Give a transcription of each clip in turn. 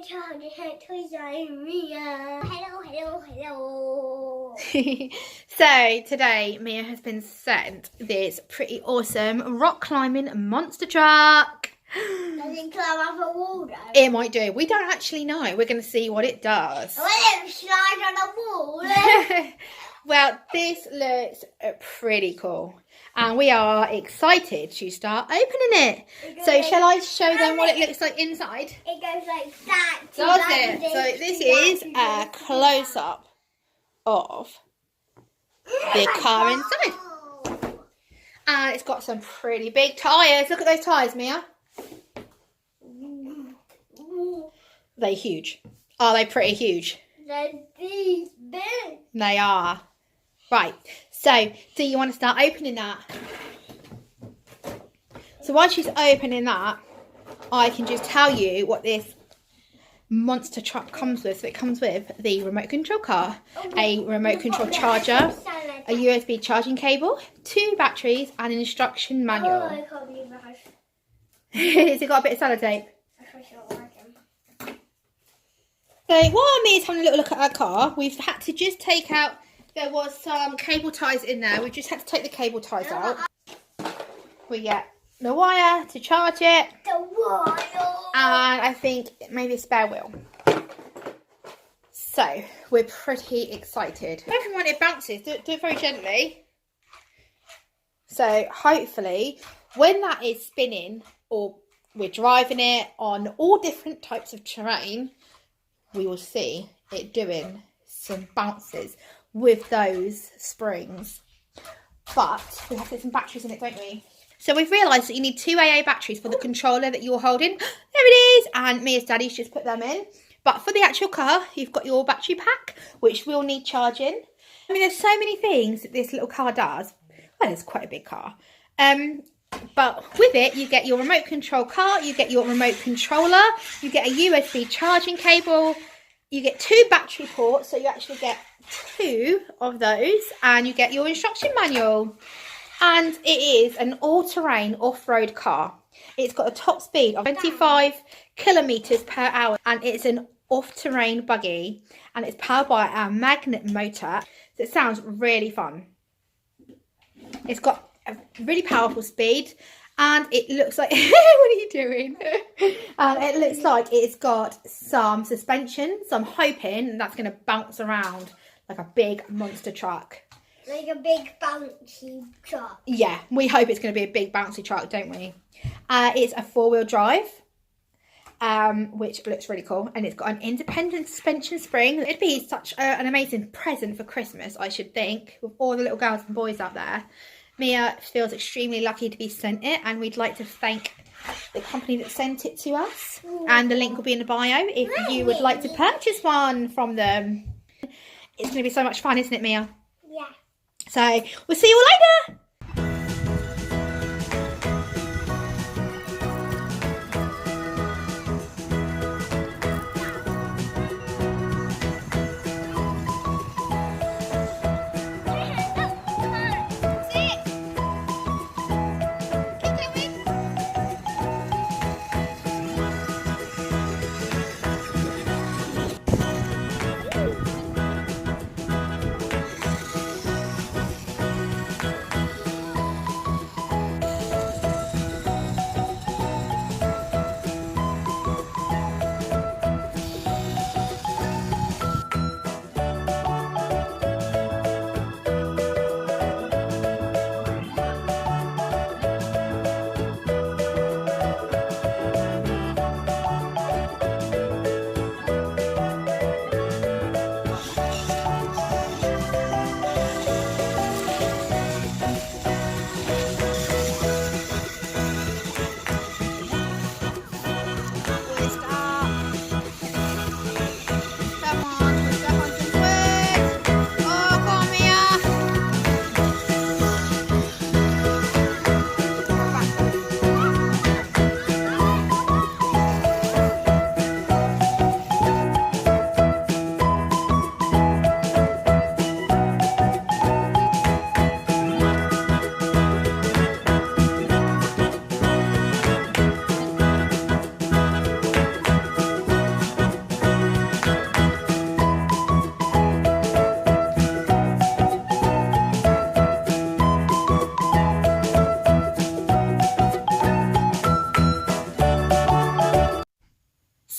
Hello. So today Mia has been sent this pretty awesome rock climbing monster truck. Does it climb up a wall though? It might do. We don't actually know. We're going to see what it does. Will it slide on a wall? Well, this looks pretty cool. And we are excited to start opening it. So shall I show them what it looks like inside? It goes like that. Does it? So this is a close-up of the car inside. And it's got some pretty big tyres. Look at those tyres, Mia. They're huge. Are they pretty huge? They're these big. They are. Right. So, do you want to start opening that? So while she's opening that, I can just tell you what this monster truck comes with. So it comes with the remote control car, a remote control charger, a USB charging cable, 2 batteries, and an instruction manual. Oh, I can't believe that. Has it got a bit of sellotape? So while Mia's having a little look at our car, we've had to just take out, there was some cable ties in there. We just had to take the cable ties out. We get the wire to charge it. The wire. And I think maybe a spare wheel. So we're pretty excited. Hoping when it bounces, do it very gently. So hopefully when that is spinning or we're driving it on all different types of terrain, we will see it doing some bounces with those springs. But we have to put some batteries in it, don't we? So we've realised that you need 2 AA batteries for the controller that you're holding. There it is. And Mia's daddy's just put them in. But for the actual car, you've got your battery pack, which will need charging. I mean, there's so many things that this little car does. Well, it's quite a big car. But with it, you get your remote control car, you get your remote controller, you get a USB charging cable, you get 2 battery ports, so you actually get 2 of those, and you get your instruction manual. And it is an all-terrain off-road car. It's got a top speed of 25 kilometres per hour, and it's an off-terrain buggy, and it's powered by a magnet motor, so it sounds really fun. It's got a really powerful speed, and it looks like what are you doing? It looks like it's got some suspension, so I'm hoping that's going to bounce around like a big monster truck. Like a big bouncy truck. Yeah, we hope it's going to be a big bouncy truck, don't we? It's a 4-wheel drive, which looks really cool, and it's got an independent suspension spring. It'd be such an amazing present for Christmas, I should think, with all the little girls and boys out there. Mia feels extremely lucky to be sent it, and we'd like to thank the company that sent it to us. And the link will be in the bio if you would like to purchase one from them. It's going to be so much fun, isn't it, Mia? Yeah. So we'll see you all later.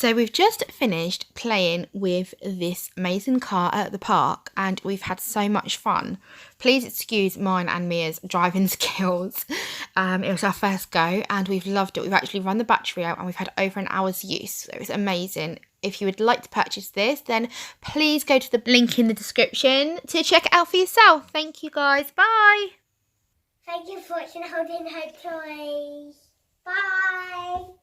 So we've just finished playing with this amazing car at the park and we've had so much fun. Please excuse mine and Mia's driving skills. It was our first go and we've loved it. We've actually run the battery out and we've had over an hour's use. So it was amazing. If you would like to purchase this, then please go to the link in the description to check it out for yourself. Thank you guys. Bye. Thank you for watching Holding Her Toys. Bye.